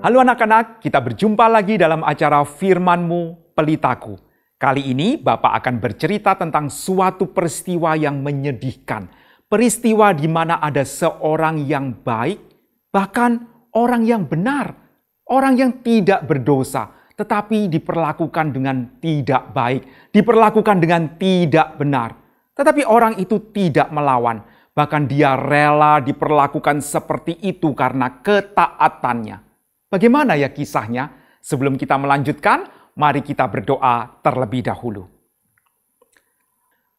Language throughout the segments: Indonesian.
Halo anak-anak, kita berjumpa lagi dalam acara Firman-Mu Pelitaku. Kali ini Bapak akan bercerita tentang suatu peristiwa yang menyedihkan. Peristiwa di mana ada seorang yang baik, bahkan orang yang benar. Orang yang tidak berdosa, tetapi diperlakukan dengan tidak baik. Diperlakukan dengan tidak benar. Tetapi orang itu tidak melawan. Bahkan dia rela diperlakukan seperti itu karena ketaatannya. Bagaimana ya kisahnya? Sebelum kita melanjutkan, mari kita berdoa terlebih dahulu.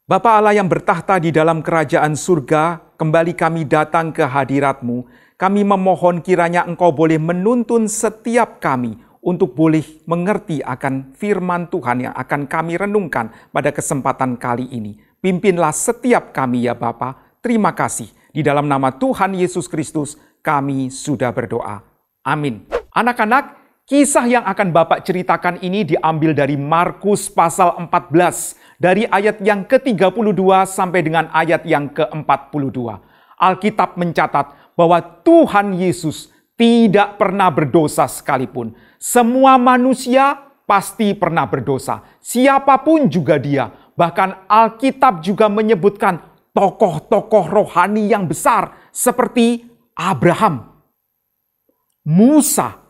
Bapa Allah yang bertahta di dalam kerajaan surga, kembali kami datang ke hadirat-Mu. Kami memohon kiranya Engkau boleh menuntun setiap kami untuk boleh mengerti akan firman Tuhan yang akan kami renungkan pada kesempatan kali ini. Pimpinlah setiap kami ya Bapa. Terima kasih. Di dalam nama Tuhan Yesus Kristus kami sudah berdoa. Amin. Anak-anak, kisah yang akan Bapak ceritakan ini diambil dari Markus pasal 14. Dari ayat yang ke-32 sampai dengan ayat yang ke-42. Alkitab mencatat bahwa Tuhan Yesus tidak pernah berdosa sekalipun. Semua manusia pasti pernah berdosa. Siapapun juga dia. Bahkan Alkitab juga menyebutkan tokoh-tokoh rohani yang besar seperti Abraham, Musa,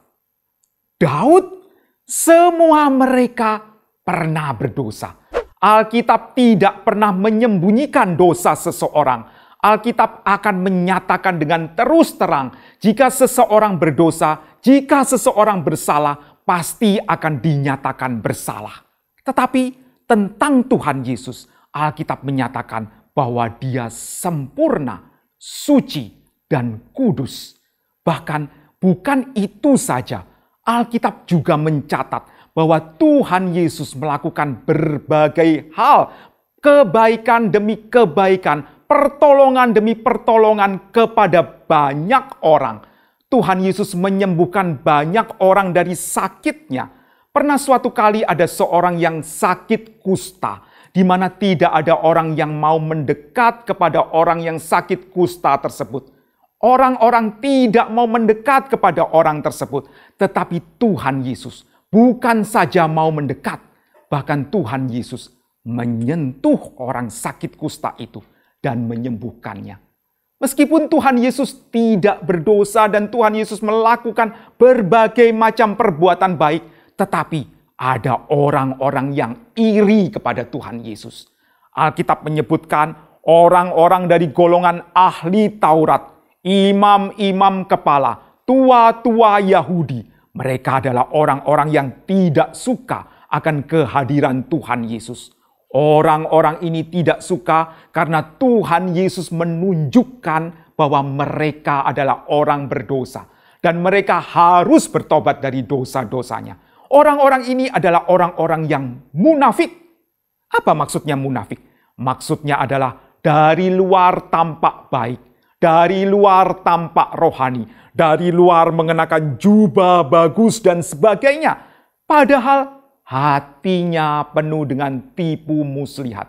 Daud, semua mereka pernah berdosa. Alkitab tidak pernah menyembunyikan dosa seseorang. Alkitab akan menyatakan dengan terus terang, jika seseorang berdosa, jika seseorang bersalah, pasti akan dinyatakan bersalah. Tetapi tentang Tuhan Yesus, Alkitab menyatakan bahwa Dia sempurna, suci, dan kudus. Bahkan bukan itu saja, Alkitab juga mencatat bahwa Tuhan Yesus melakukan berbagai hal, kebaikan demi kebaikan, pertolongan demi pertolongan kepada banyak orang. Tuhan Yesus menyembuhkan banyak orang dari sakitnya. Pernah suatu kali ada seorang yang sakit kusta, di mana tidak ada orang yang mau mendekat kepada orang yang sakit kusta tersebut. Orang-orang tidak mau mendekat kepada orang tersebut. Tetapi Tuhan Yesus bukan saja mau mendekat. Bahkan Tuhan Yesus menyentuh orang sakit kusta itu dan menyembuhkannya. Meskipun Tuhan Yesus tidak berdosa dan Tuhan Yesus melakukan berbagai macam perbuatan baik. Tetapi ada orang-orang yang iri kepada Tuhan Yesus. Alkitab menyebutkan orang-orang dari golongan ahli Taurat, imam-imam kepala, tua-tua Yahudi. Mereka adalah orang-orang yang tidak suka akan kehadiran Tuhan Yesus. Orang-orang ini tidak suka karena Tuhan Yesus menunjukkan bahwa mereka adalah orang berdosa. Dan mereka harus bertobat dari dosa-dosanya. Orang-orang ini adalah orang-orang yang munafik. Apa maksudnya munafik? Maksudnya adalah dari luar tampak baik. Dari luar tampak rohani, dari luar mengenakan jubah bagus dan sebagainya. Padahal hatinya penuh dengan tipu muslihat.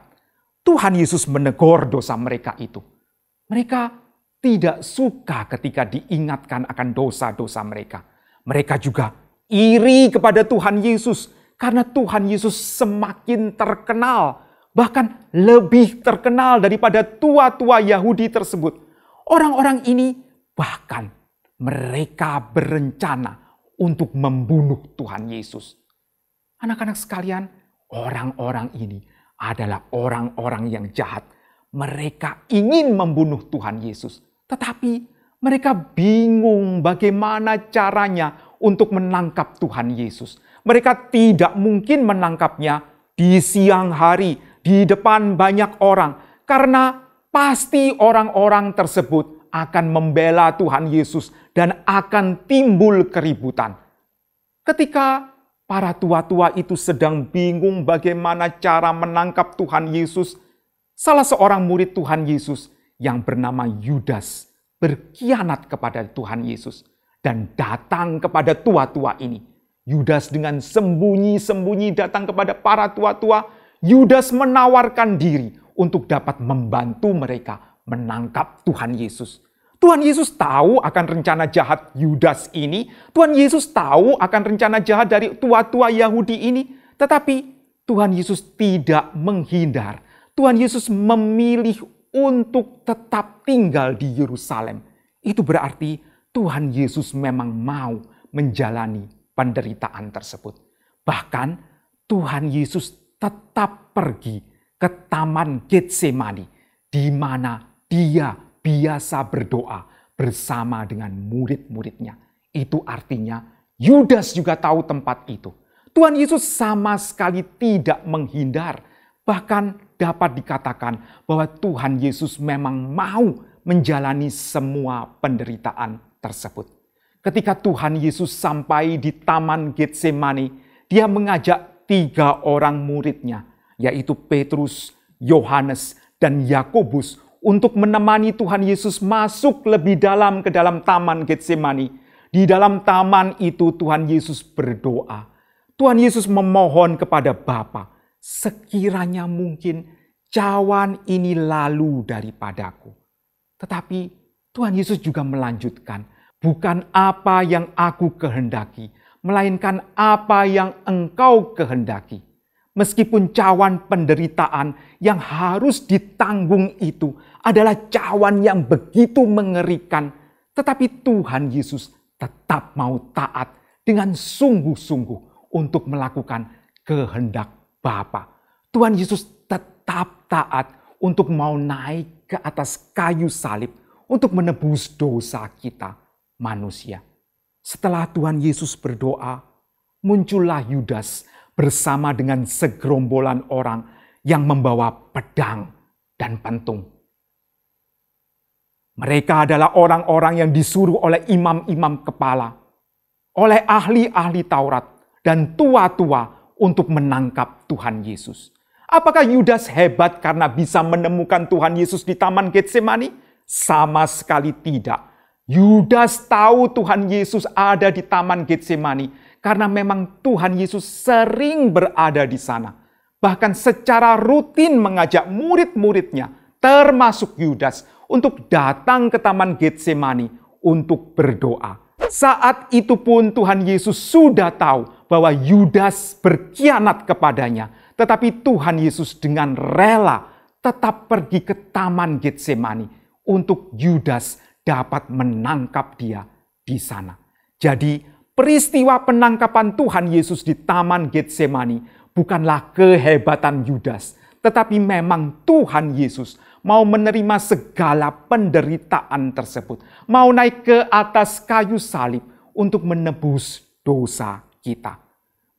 Tuhan Yesus menegur dosa mereka itu. Mereka tidak suka ketika diingatkan akan dosa-dosa mereka. Mereka juga iri kepada Tuhan Yesus karena Tuhan Yesus semakin terkenal. Bahkan lebih terkenal daripada tua-tua Yahudi tersebut. Orang-orang ini bahkan mereka berencana untuk membunuh Tuhan Yesus. Anak-anak sekalian, orang-orang ini adalah orang-orang yang jahat. Mereka ingin membunuh Tuhan Yesus. Tetapi mereka bingung bagaimana caranya untuk menangkap Tuhan Yesus. Mereka tidak mungkin menangkapnya di siang hari, di depan banyak orang. Karena pasti orang-orang tersebut akan membela Tuhan Yesus dan akan timbul keributan. Ketika para tua-tua itu sedang bingung bagaimana cara menangkap Tuhan Yesus, salah seorang murid Tuhan Yesus yang bernama Yudas berkhianat kepada Tuhan Yesus dan datang kepada tua-tua ini. Yudas dengan sembunyi-sembunyi datang kepada para tua-tua. Yudas menawarkan diri untuk dapat membantu mereka menangkap Tuhan Yesus. Tuhan Yesus tahu akan rencana jahat Yudas ini. Tuhan Yesus tahu akan rencana jahat dari tua-tua Yahudi ini. Tetapi Tuhan Yesus tidak menghindar. Tuhan Yesus memilih untuk tetap tinggal di Yerusalem. Itu berarti Tuhan Yesus memang mau menjalani penderitaan tersebut. Bahkan Tuhan Yesus tetap pergi ke Taman Getsemani, di mana dia biasa berdoa bersama dengan murid-muridnya. Itu artinya Yudas juga tahu tempat itu. Tuhan Yesus sama sekali tidak menghindar. Bahkan dapat dikatakan bahwa Tuhan Yesus memang mau menjalani semua penderitaan tersebut. Ketika Tuhan Yesus sampai di Taman Getsemani, dia mengajak 3 orang muridnya, yaitu Petrus, Yohanes, dan Yakobus untuk menemani Tuhan Yesus masuk lebih dalam ke dalam Taman Getsemani. Di dalam taman itu Tuhan Yesus berdoa. Tuhan Yesus memohon kepada Bapa, sekiranya mungkin cawan ini lalu daripadaku. Tetapi Tuhan Yesus juga melanjutkan, bukan apa yang aku kehendaki, melainkan apa yang engkau kehendaki. Meskipun cawan penderitaan yang harus ditanggung itu adalah cawan yang begitu mengerikan, tetapi Tuhan Yesus tetap mau taat dengan sungguh-sungguh untuk melakukan kehendak Bapa. Tuhan Yesus tetap taat untuk mau naik ke atas kayu salib untuk menebus dosa kita manusia. Setelah Tuhan Yesus berdoa, muncullah Yudas bersama dengan segerombolan orang yang membawa pedang dan pentung. Mereka adalah orang-orang yang disuruh oleh imam-imam kepala, oleh ahli-ahli Taurat, dan tua-tua untuk menangkap Tuhan Yesus. Apakah Yudas hebat karena bisa menemukan Tuhan Yesus di Taman Getsemani? Sama sekali tidak. Yudas tahu Tuhan Yesus ada di Taman Getsemani karena memang Tuhan Yesus sering berada di sana. Bahkan secara rutin mengajak murid-muridnya, termasuk Yudas, untuk datang ke Taman Getsemani untuk berdoa. Saat itu pun Tuhan Yesus sudah tahu bahwa Yudas berkhianat kepadanya. Tetapi Tuhan Yesus dengan rela tetap pergi ke Taman Getsemani untuk Yudas dapat menangkap dia di sana. Jadi peristiwa penangkapan Tuhan Yesus di Taman Getsemani bukanlah kehebatan Yudas. Tetapi memang Tuhan Yesus mau menerima segala penderitaan tersebut. Mau naik ke atas kayu salib untuk menebus dosa kita.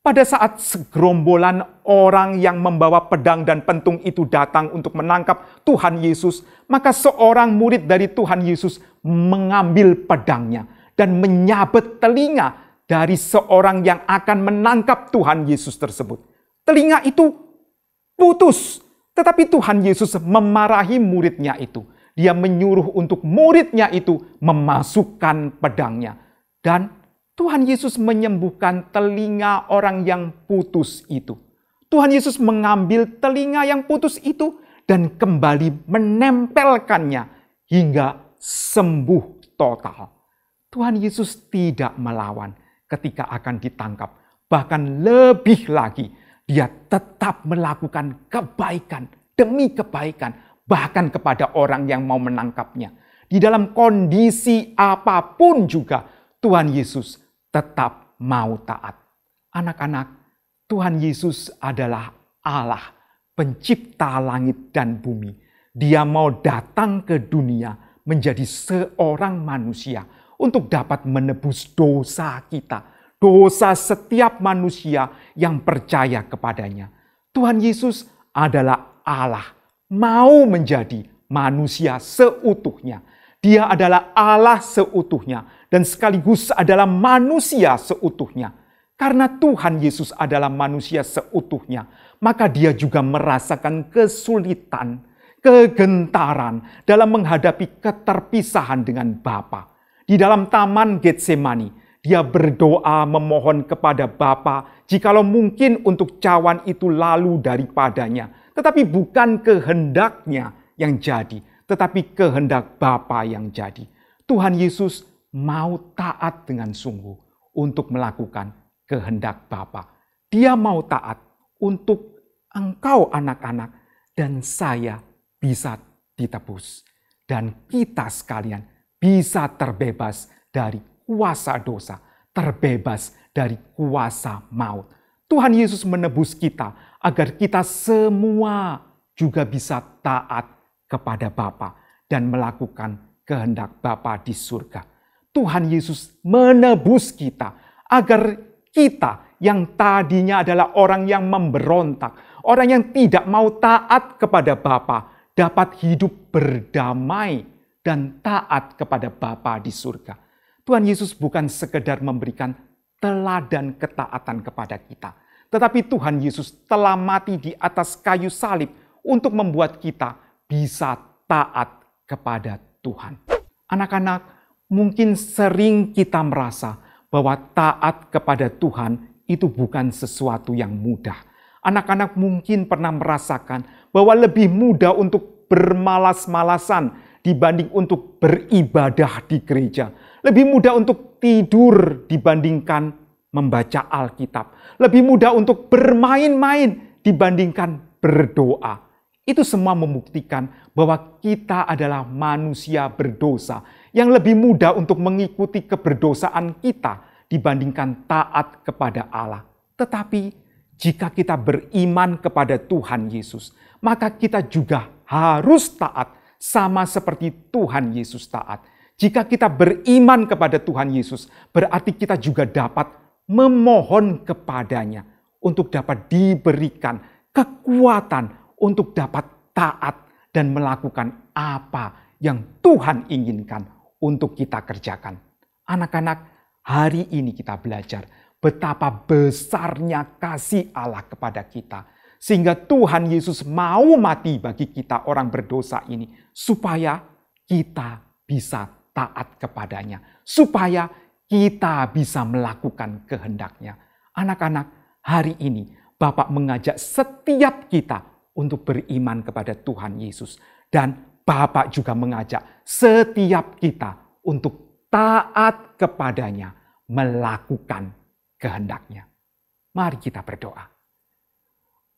Pada saat segerombolan orang yang membawa pedang dan pentung itu datang untuk menangkap Tuhan Yesus, maka seorang murid dari Tuhan Yesus mengambil pedangnya dan menyabet telinga dari seorang yang akan menangkap Tuhan Yesus tersebut. Telinga itu putus, tetapi Tuhan Yesus memarahi muridnya itu. Dia menyuruh untuk muridnya itu memasukkan pedangnya. Dan Tuhan Yesus menyembuhkan telinga orang yang putus itu. Tuhan Yesus mengambil telinga yang putus itu dan kembali menempelkannya hingga sembuh total. Tuhan Yesus tidak melawan ketika akan ditangkap. Bahkan lebih lagi, dia tetap melakukan kebaikan demi kebaikan, bahkan kepada orang yang mau menangkapnya. Di dalam kondisi apapun juga, Tuhan Yesus tetap mau taat. Anak-anak, Tuhan Yesus adalah Allah, pencipta langit dan bumi. Dia mau datang ke dunia menjadi seorang manusia untuk dapat menebus dosa kita, dosa setiap manusia yang percaya kepadanya. Tuhan Yesus adalah Allah, mau menjadi manusia seutuhnya. Dia adalah Allah seutuhnya dan sekaligus adalah manusia seutuhnya. Karena Tuhan Yesus adalah manusia seutuhnya, maka dia juga merasakan kesulitan, kegentaran dalam menghadapi keterpisahan dengan Bapa. Di dalam Taman Getsemani, dia berdoa memohon kepada Bapa jikalau mungkin untuk cawan itu lalu daripadanya. Tetapi bukan kehendaknya yang jadi, tetapi kehendak Bapa yang jadi. Tuhan Yesus mau taat dengan sungguh untuk melakukan kehendak Bapa. Dia mau taat untuk engkau anak-anak dan saya bisa ditebus. Dan kita sekalian bisa terbebas dari kuasa dosa, terbebas dari kuasa maut. Tuhan Yesus menebus kita agar kita semua juga bisa taat kepada Bapa dan melakukan kehendak Bapa di surga. Tuhan Yesus menebus kita agar kita yang tadinya adalah orang yang memberontak, orang yang tidak mau taat kepada Bapa, dapat hidup berdamai dan taat kepada Bapa di surga. Tuhan Yesus bukan sekedar memberikan teladan ketaatan kepada kita, tetapi Tuhan Yesus telah mati di atas kayu salib untuk membuat kita bisa taat kepada Tuhan. Anak-anak, mungkin sering kita merasa bahwa taat kepada Tuhan itu bukan sesuatu yang mudah. Anak-anak mungkin pernah merasakan bahwa lebih mudah untuk bermalas-malasan dibanding untuk beribadah di gereja. Lebih mudah untuk tidur dibandingkan membaca Alkitab. Lebih mudah untuk bermain-main dibandingkan berdoa. Itu semua membuktikan bahwa kita adalah manusia berdosa yang lebih mudah untuk mengikuti keberdosaan kita dibandingkan taat kepada Allah. Tetapi jika kita beriman kepada Tuhan Yesus, maka kita juga harus taat sama seperti Tuhan Yesus taat. Jika kita beriman kepada Tuhan Yesus, berarti kita juga dapat memohon kepadanya untuk dapat diberikan kekuatan untuk dapat taat dan melakukan apa yang Tuhan inginkan untuk kita kerjakan. Anak-anak, hari ini kita belajar betapa besarnya kasih Allah kepada kita. Sehingga Tuhan Yesus mau mati bagi kita orang berdosa ini. Supaya kita bisa taat kepadanya. Supaya kita bisa melakukan kehendaknya. Anak-anak, hari ini Bapak mengajak setiap kita untuk beriman kepada Tuhan Yesus. Dan Bapak juga mengajak setiap kita untuk taat kepadanya, melakukan kehendaknya. Mari kita berdoa.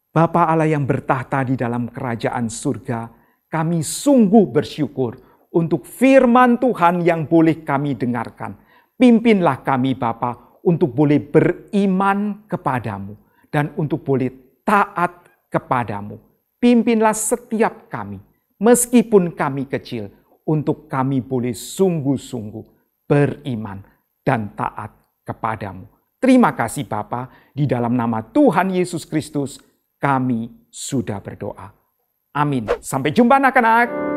Bapa Allah yang bertahta di dalam kerajaan surga, kami sungguh bersyukur untuk firman Tuhan yang boleh kami dengarkan. Pimpinlah kami Bapa untuk boleh beriman kepadamu dan untuk boleh taat kepadamu. Pimpinlah setiap kami, meskipun kami kecil, untuk kami boleh sungguh-sungguh beriman dan taat kepadamu. Terima kasih Bapa, di dalam nama Tuhan Yesus Kristus kami sudah berdoa. Amin. Sampai jumpa anak-anak.